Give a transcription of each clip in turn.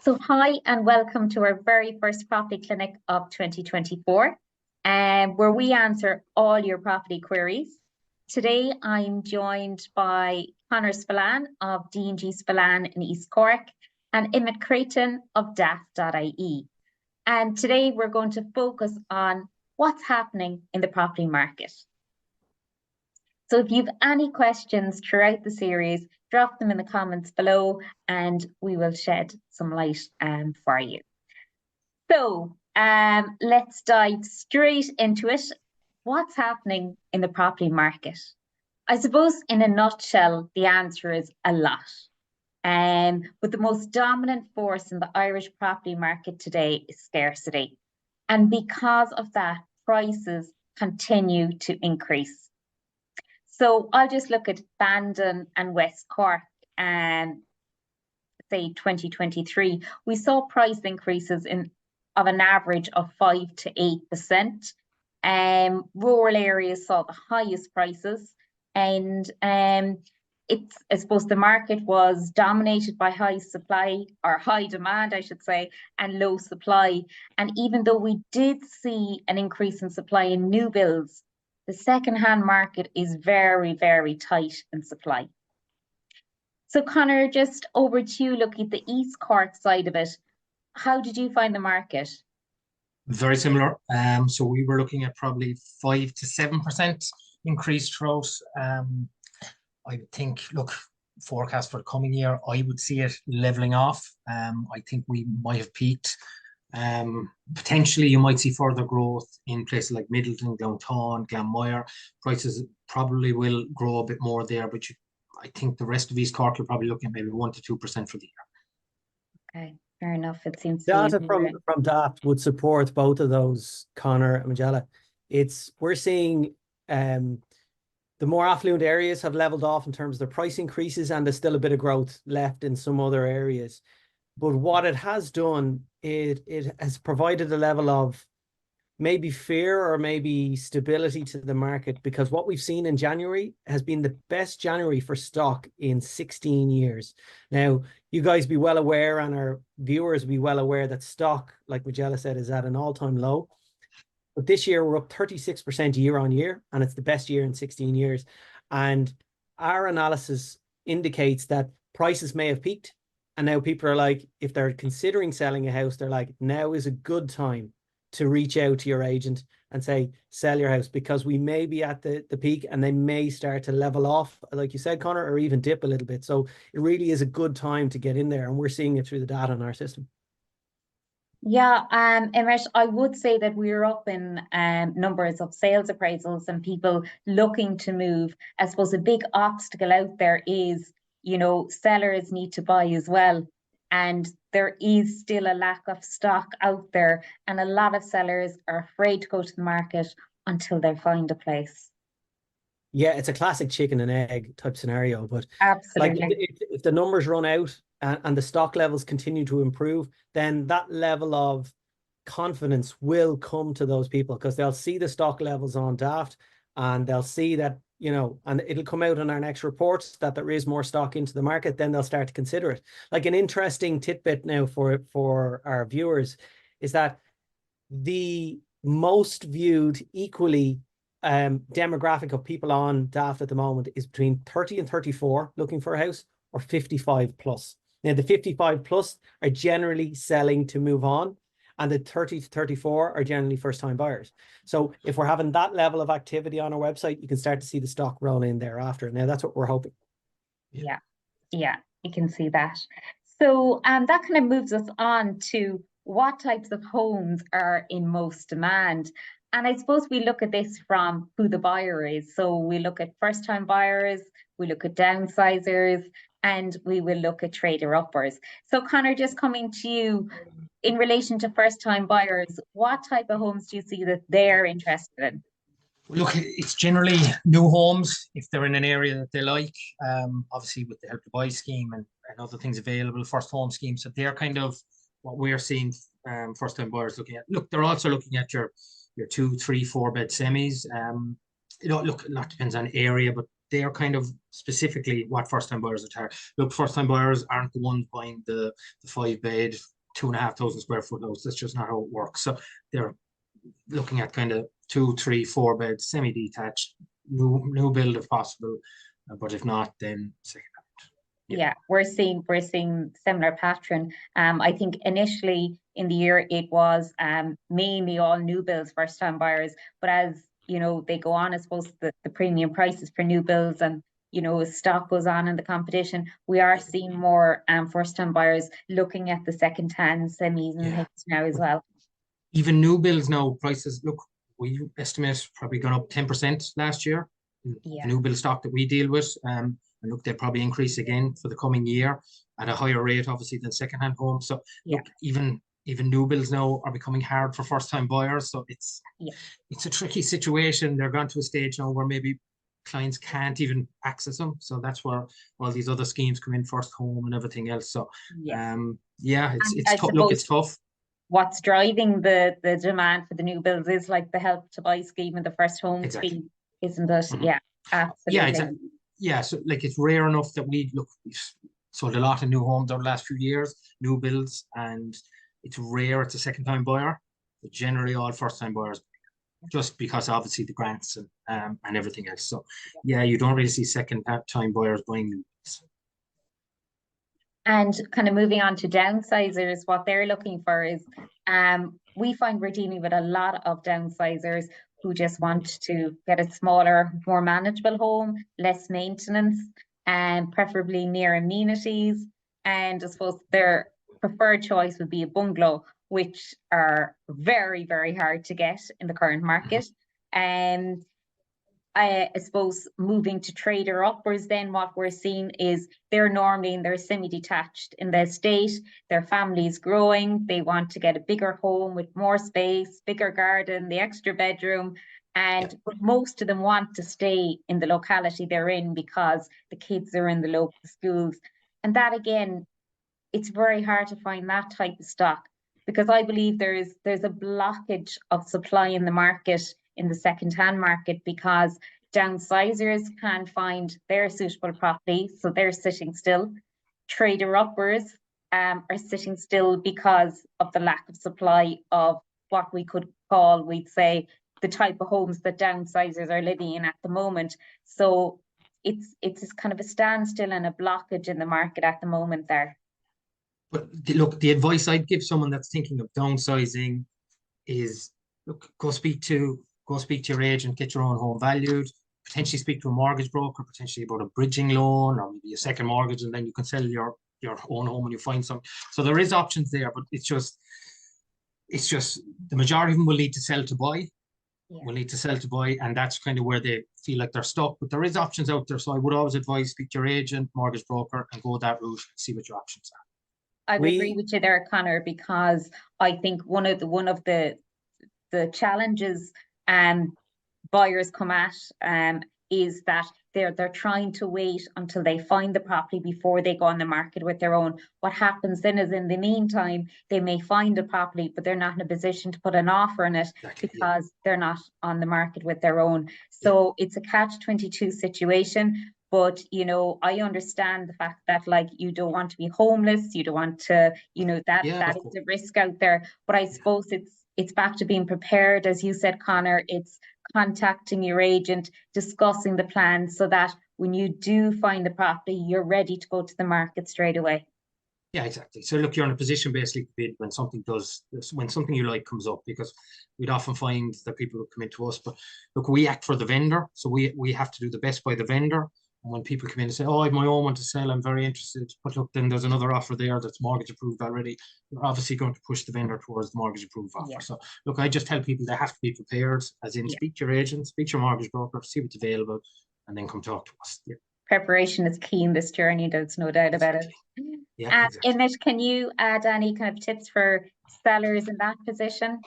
So hi and welcome to our very first property clinic of 2024, where we answer all your property queries. Today I'm joined by Conor Spillane of DNG Spillane in East Cork and Emmett of DAFT.ie. And today we're going to focus on what's happening in the property market. So if you've any questions throughout the series, drop them in the comments below and we will shed some light for you. So let's dive straight into it. What's happening in the property market? I suppose in a nutshell, the answer is a lot. But the most dominant force in the Irish property market today is scarcity. And because of that, prices continue to increase. So I'll just look at Bandon and West Cork and say 2023. We saw price increases of an average of 5 to 8%. Rural areas saw the highest prices, and I suppose the market was dominated by high supply, or high demand, I should say, and low supply. And even though we did see an increase in supply in new builds, the second-hand market is very, very tight in supply. So Conor, just over to you, looking at the East Cork side of it, how did you find the market? Very similar. So we were looking at probably 5 to 7% increase throughout. I would think, look, forecast for the coming year, I would see it leveling off. I think we might have peaked. Potentially you might see further growth in places like Middleton, Downtown, Glanmire. Prices probably will grow a bit more there, but I think the rest of East Cork, you're probably looking at maybe 1 to 2% for the year. Okay, fair enough. It seems data from DAFT would support both of those, Conor and Majella. We're seeing the more affluent areas have leveled off in terms of their price increases, and there's still a bit of growth left in some other areas. But what it has done, it has provided a level of maybe fear or maybe stability to the market, because what we've seen in January has been the best January for stock in 16 years. Now, you guys be well aware, and our viewers be well aware, that stock, like Majella said, is at an all-time low. But this year we're up 36% year on year, and it's the best year in 16 years. And our analysis indicates that prices may have peaked. And now people are like, if they're considering selling a house, they're like, now is a good time to reach out to your agent and say, sell your house, because we may be at the peak and they may start to level off, like you said, Conor, or even dip a little bit. So it really is a good time to get in there, and we're seeing it through the data in our system. Yeah, Emmett, I would say that we're up in numbers of sales appraisals and people looking to move. I suppose a big obstacle out there is, sellers need to buy as well. And there is still a lack of stock out there. And a lot of sellers are afraid to go to the market until they find a place. Yeah, it's a classic chicken and egg type scenario. But absolutely, like if the numbers run out and the stock levels continue to improve, then that level of confidence will come to those people, because they'll see the stock levels on DAFT and they'll see that, and it'll come out in our next reports that there is more stock into the market. Then they'll start to consider it. Like, an interesting tidbit now for our viewers is that the most viewed equally demographic of people on DAFT at the moment is between 30 and 34 looking for a house, or 55 plus. Now, the 55 plus are generally selling to move on, and the 30 to 34 are generally first-time buyers. So if we're having that level of activity on our website, you can start to see the stock roll in thereafter. Now, that's what we're hoping. Yeah, you can see that. So that kind of moves us on to what types of homes are in most demand. And I suppose we look at this from who the buyer is. So we look at first-time buyers, we look at downsizers, and we will look at trader-uppers. So Conor, just coming to you, in relation to first-time buyers, what type of homes do you see that they're interested in? Look, it's generally new homes if they're in an area that they like. Obviously, with the Help to Buy scheme and other things available, first home schemes. So they're kind of what we're seeing first-time buyers looking at. Look, they're also looking at your 2, 3, 4 bed semis. Look, a lot depends on area, but they are kind of specifically what first-time buyers are targeting. Look, first-time buyers aren't the ones buying the 5 bed 2,500 square foot house. That's just not how it works. So they're looking at kind of 2, 3, 4 beds, semi-detached, new build if possible, but if not, then second hand. Yeah, we're seeing similar pattern. I think initially in the year it was mainly all new builds, first time buyers, but as you know, they go on, I suppose the premium prices for new builds and you know, as stock goes on in the competition, we are seeing more first time buyers looking at the second hand semis and things now as well. Even new builds now, prices, look, we estimate probably gone up 10% last year. The new build stock that we deal with. And look, they'll probably increase again for the coming year at a higher rate, obviously, than second-hand homes. So look, even new builds now are becoming hard for first-time buyers. So it's a tricky situation. They're gone to a stage now where maybe clients can't even access them. So that's where all these other schemes come in, first home and everything else. So it's tough. Look, it's tough. What's driving the demand for the new builds is like the help to buy scheme and the first home scheme, isn't it? Yeah, absolutely. Yeah, exactly. Yeah, so like it's rare enough that we've sold a lot of new homes over the last few years, new builds, and it's rare it's a second time buyer, but generally all first time buyers, just because obviously the grants and everything else. So yeah, you don't really see second time buyers buying new builds. And kind of moving on to downsizers, what they're looking for is, we find we're dealing with a lot of downsizers who just want to get a smaller, more manageable home, less maintenance, and preferably near amenities. And I suppose their preferred choice would be a bungalow, which are very, very hard to get in the current market. I suppose moving to trade or upwards, then what we're seeing is they're normally in their semi-detached in the estate, their family is growing, they want to get a bigger home with more space, bigger garden, the extra bedroom, but most of them want to stay in the locality they're in because the kids are in the local schools. And that again, it's very hard to find that type of stock, because I believe there's a blockage of supply in the market, in the second-hand market, because downsizers can't find their suitable property, so they're sitting still. Trader uppers are sitting still because of the lack of supply of what we could call, we'd say, the type of homes that downsizers are living in at the moment. So it's kind of a standstill and a blockage in the market at the moment there. But look, the advice I'd give someone that's thinking of downsizing is, look, go speak to your agent, get your own home valued, potentially speak to a mortgage broker, potentially about a bridging loan or maybe a second mortgage, and then you can sell your own home when you find some. So there is options there, but it's just the majority of them will need to sell to buy. And that's kind of where they feel like they're stuck. But there is options out there. So I would always advise speak to your agent, mortgage broker, and go that route and see what your options are. I would agree with you there, Conor, because I think one of the challenges buyers come at is that they're trying to wait until they find the property before they go on the market with their own. What happens then is, in the meantime, they may find a property, but they're not in a position to put an offer on it because they're not on the market with their own. So it's a catch-22 situation. But, you know, I understand the fact that, like, you don't want to be homeless, you don't want to, you know, that is a risk out there. But I suppose it's back to being prepared, as you said, Conor. It's contacting your agent, discussing the plan, so that when you do find the property, you're ready to go to the market straight away. Yeah, exactly. So look, you're in a position basically to bid when something you like comes up, because we'd often find that people would come into us, but look, we act for the vendor, so we have to do the best by the vendor. And when people come in and say, oh, I have my own one to sell, I'm very interested, but look, then there's another offer there that's mortgage approved already, you're obviously going to push the vendor towards the mortgage approved offer. So look, I just tell people they have to be prepared, as in speak to your agent, speak to your mortgage broker, see what's available, and then come talk to us. Preparation is key in this journey, there's no doubt about it. Emmett, can you add any kind of tips for sellers in that position?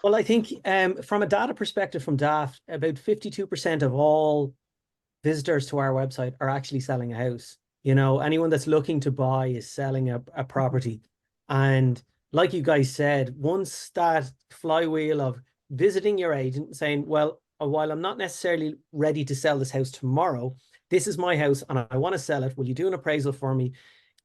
Well, I think from a data perspective from DAFT, about 52% of all visitors to our website are actually selling a house. You know, anyone that's looking to buy is selling a property. And like you guys said, once that flywheel of visiting your agent and saying, well, while I'm not necessarily ready to sell this house tomorrow, this is my house and I want to sell it, will you do an appraisal for me?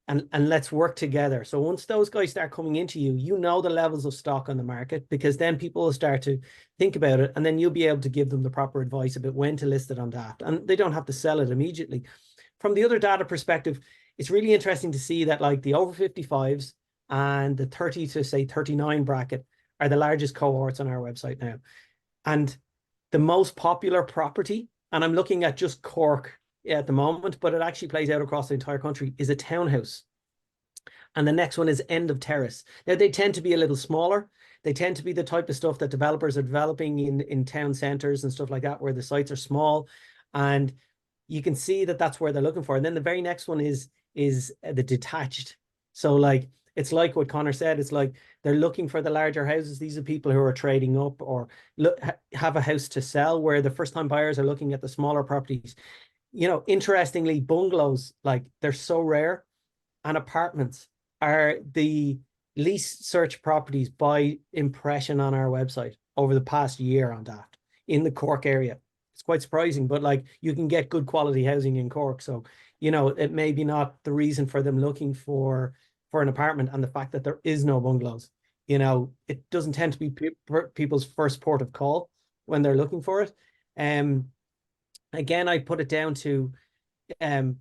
and let's work together. So once those guys start coming into you, you know the levels of stock on the market, because then people will start to think about it, and then you'll be able to give them the proper advice about when to list it on DAFT, and they don't have to sell it immediately. From the other data perspective, it's really interesting to see that like the over 55s and the 30 to say 39 bracket are the largest cohorts on our website now. And the most popular property, and I'm looking at just Cork at the moment, but it actually plays out across the entire country, is a townhouse. And the next one is end of terrace. Now, they tend to be a little smaller. They tend to be the type of stuff that developers are developing in town centers and stuff like that, where the sites are small. And you can see that that's where they're looking for. And then the very next one is the detached. So like, it's like what Conor said, it's like they're looking for the larger houses. These are people who are trading up or have a house to sell, where the first time buyers are looking at the smaller properties. You know, interestingly, bungalows, like they're so rare, and apartments are the least searched properties by impression on our website over the past year on DAFT in the Cork area. It's quite surprising, but like you can get good quality housing in Cork. So, you know, it may be not the reason for them looking for an apartment, and the fact that there is no bungalows, you know, it doesn't tend to be people's first port of call when they're looking for it. Again, I put it down to a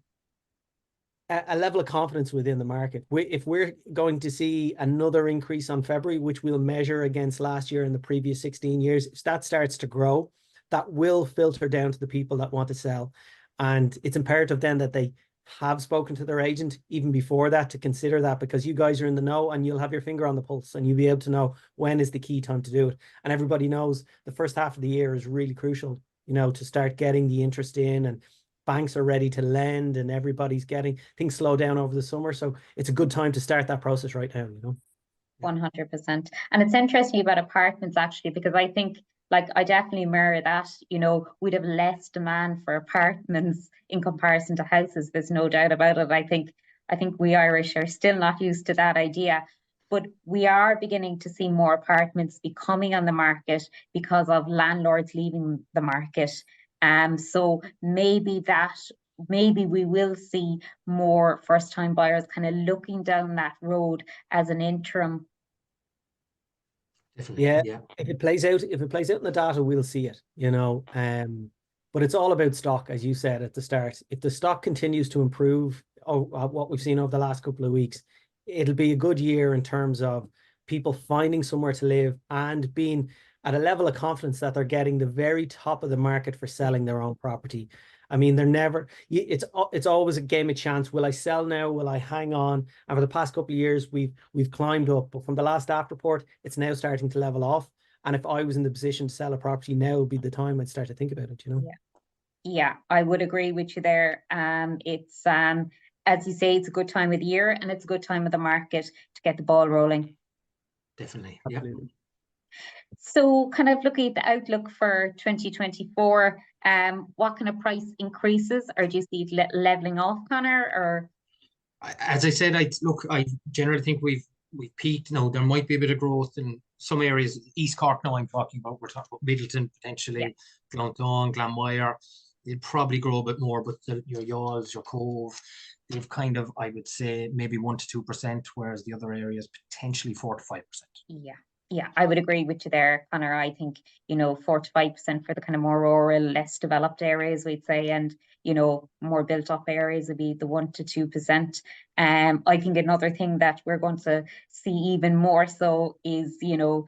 level of confidence within the market. If we're going to see another increase on February, which we'll measure against last year and the previous 16 years, if that starts to grow, that will filter down to the people that want to sell. And it's imperative then that they have spoken to their agent even before that, to consider that, because you guys are in the know and you'll have your finger on the pulse and you'll be able to know when is the key time to do it. And everybody knows the first half of the year is really crucial, you know, to start getting the interest in, and banks are ready to lend, and everybody's getting things slow down over the summer. So it's a good time to start that process right now, you know. 100%. And it's interesting about apartments, actually, because I think, like, I definitely mirror that. You know, we'd have less demand for apartments in comparison to houses. There's no doubt about it. I think we Irish are still not used to that idea, but we are beginning to see more apartments becoming on the market because of landlords leaving the market. So maybe we will see more first-time buyers kind of looking down that road as an interim. Definitely. Yeah. If it plays out in the data, we'll see it, you know. But it's all about stock, as you said at the start. If the stock continues to improve, what we've seen over the last couple of weeks, it'll be a good year in terms of people finding somewhere to live and being at a level of confidence that they're getting the very top of the market for selling their own property. I mean, it's always a game of chance. Will I sell now? Will I hang on? And for the past couple of years, we've climbed up, but from the last DAFT report, it's now starting to level off. And if I was in the position to sell a property, now would be the time I'd start to think about it, you know? Yeah, I would agree with you there. It's as you say, it's a good time of the year, and it's a good time of the market to get the ball rolling. Definitely. Absolutely. So kind of looking at the outlook for 2024, what kind of price increases, or do you see it leveling off, Conor? Or as I said, I generally think we've peaked. Now there might be a bit of growth in some areas. East Cork now I'm talking about. We're talking about Middleton, potentially, Glanton, Glanmire. They'll probably grow a bit more, but your Yalls, your Cove, they've kind of, I would say, maybe 1 to 2%, whereas the other areas potentially 4 to 5%. Yeah, I would agree with you there, Conor. I think, 4 to 5% for the kind of more rural, less developed areas, we'd say, and, more built up areas would be the 1 to 2%. I think another thing that we're going to see even more so is, the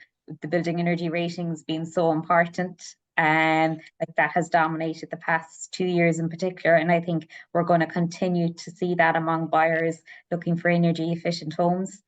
building energy ratings being so important. Like that has dominated the past 2 years in particular. And I think we're going to continue to see that among buyers looking for energy efficient homes.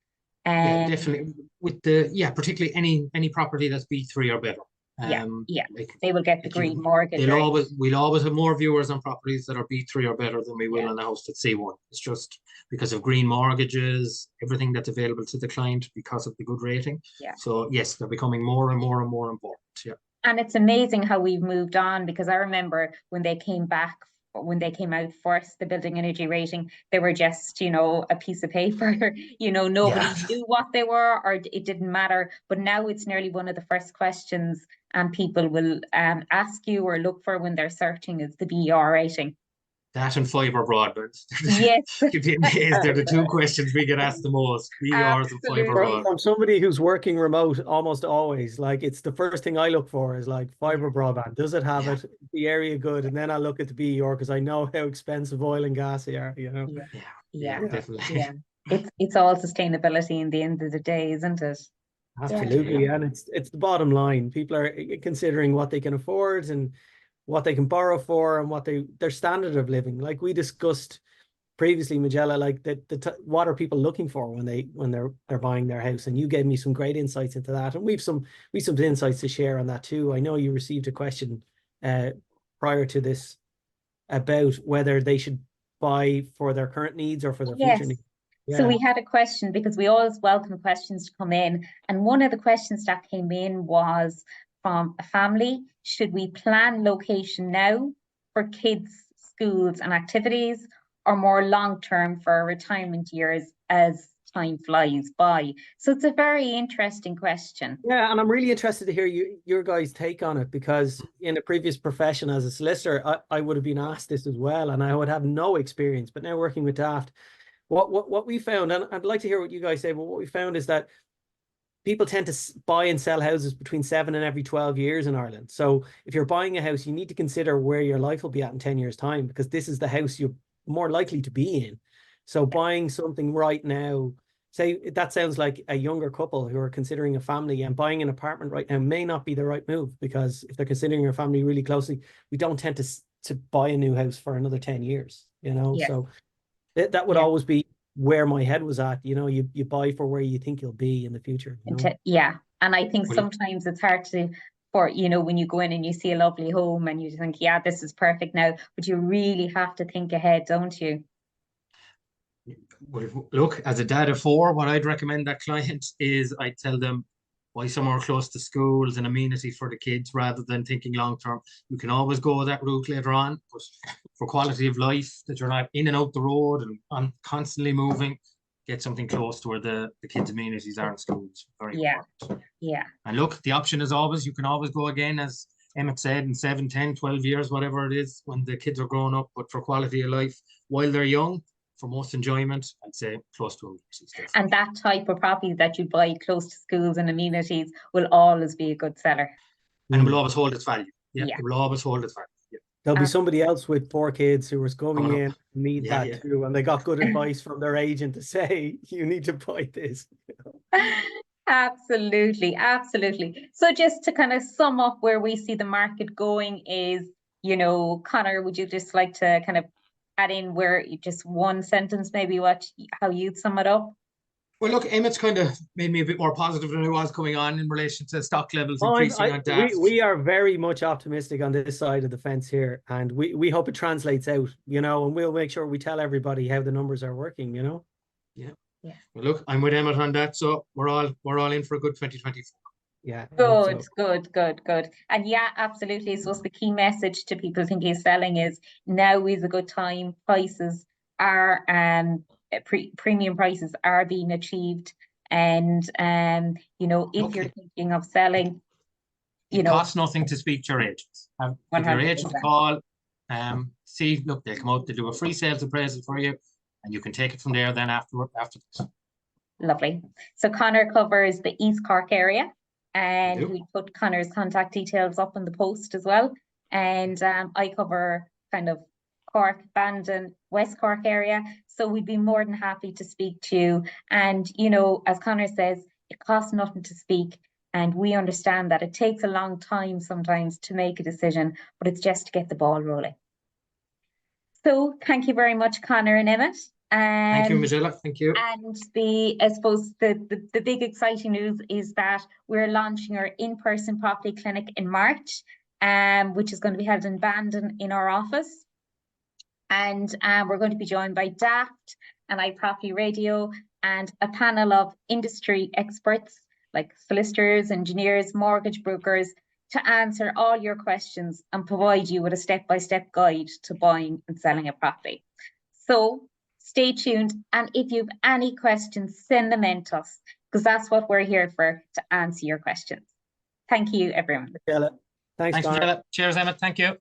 Yeah, definitely. With particularly any property that's B3 or better. They will get the green mortgage. We'll always have more viewers on properties that are B3 or better than we will on a house that's C1. It's just because of green mortgages, everything that's available to the client because of the good rating. Yeah. So yes, they're becoming more and more and more important. Yeah. And it's amazing how we've moved on, because I remember when they came out first, the building energy rating, they were just, a piece of paper, nobody knew what they were, or it didn't matter. But now it's nearly one of the first questions people will ask you or look for when they're searching is the BER rating. That and fibre broadband. Yes, You'd be amazed. They're the two questions we get asked the most. BRs and fibre absolutely. broadband. From somebody who's working remote almost always, like it's the first thing I look for is like fiber broadband. Does it have Yeah. it? The area good? And then I look at the BER because I know how expensive oil and gas they are, you know. Yeah, Yeah, yeah, Yeah. definitely. yeah. It's all sustainability in the end of the day, isn't it? Absolutely. And it's the bottom line. People are considering what they can afford and what they can borrow for and what their standard of living. Like we discussed previously, Majella, like what are people looking for when they're buying their house? And you gave me some great insights into that. And we've some insights to share on that too. I know you received a question prior to this about whether they should buy for their current needs or for their future Yes. needs. So Yeah. we had a question because we always welcome questions to come in. And one of the questions that came in was from a family: should we plan location now for kids' schools and activities, or more long-term for retirement years as time flies by? So it's a very interesting question. Yeah, and I'm really interested to hear your guys' take on it, because in a previous profession as a solicitor, I would have been asked this as well, and I would have no experience. But now working with DAFT, what we found, and I'd like to hear what you guys say, but what we found is that people tend to buy and sell houses between 7 and every 12 years in Ireland. So if you're buying a house, you need to consider where your life will be at in 10 years' time, because this is the house you're more likely to be in. So buying something right now, say that sounds like a younger couple who are considering a family, and buying an apartment right now may not be the right move, because if they're considering a family really closely, we don't tend to buy a new house for another 10 years, you know? Yeah. So that would Yeah. always be where my head was at. You know, you buy for where you think you'll be in the future, you know? Yeah. And I think Well, sometimes it's hard when you go in and you see a lovely home and you think, yeah, this is perfect now, but you really have to think ahead, don't you? Well, look, as a dad of four, what I'd recommend that client is I tell them buy somewhere close to schools and amenities for the kids rather than thinking long term. You can always go that route later on, but for quality of life, that you're not in and out the road and constantly moving, get something close to where the kids' amenities are in schools. Very important. Yeah. And look, the option is always, you can always go again, as Emmett said, in 7, 10, 12 years, whatever it is, when the kids are growing up. But for quality of life, while they're young, for most enjoyment, I'd say close to amenities. And that type of property that you buy close to schools and amenities will always be a good seller. And it will always hold its value. Yeah, Yeah. it will always hold its value. Yeah. There'll be somebody else with 4 kids who was coming Coming in up. to meet Yeah, that yeah. too, and they got good advice from their agent to say, you need to buy this. Absolutely, absolutely. So just to kind of sum up where we see the market going is, Conor, would you just like to kind of add in where just one sentence, maybe how you'd sum it up? Well, look, Emmett's kind of made me a bit more positive than I was coming on in relation to stock levels increasing on DAFT. We are very much optimistic on this side of the fence here, and we hope it translates out, and we'll make sure we tell everybody how the numbers are working, Yeah. Yeah. Well, look, I'm with Emmett on that, so we're all in for a good 2024. Yeah. Good. And yeah, absolutely. So the key message to people thinking of selling is now is a good time. Prices are premium prices are being achieved, and if you're thinking of selling, it costs nothing to speak to your agents. Give your agent a call. See, look, they'll come out, they'll do a free sales appraisal for you, and you can take it from there then after this. Lovely. So Conor covers the East Cork area, and we put Conor's contact details up in the post as well. And I cover kind of Cork, Bandon, West Cork area. So we'd be more than happy to speak to you. And, as Conor says, it costs nothing to speak. And we understand that it takes a long time sometimes to make a decision, but it's just to get the ball rolling. So thank you very much, Conor and Emmett. Thank you, Majella. Thank you. And I suppose the big exciting news is that we're launching our in-person property clinic in March, which is going to be held in Bandon in our office. And we're going to be joined by DAFT and iProperty Radio and a panel of industry experts like solicitors, engineers, mortgage brokers, to answer all your questions and provide you with a step-by-step guide to buying and selling a property. So stay tuned, and if you have any questions, send them in to us, because that's what we're here for, to answer your questions. Thank you, everyone. Thanks, Conor. Cheers, Emmett. Thank you.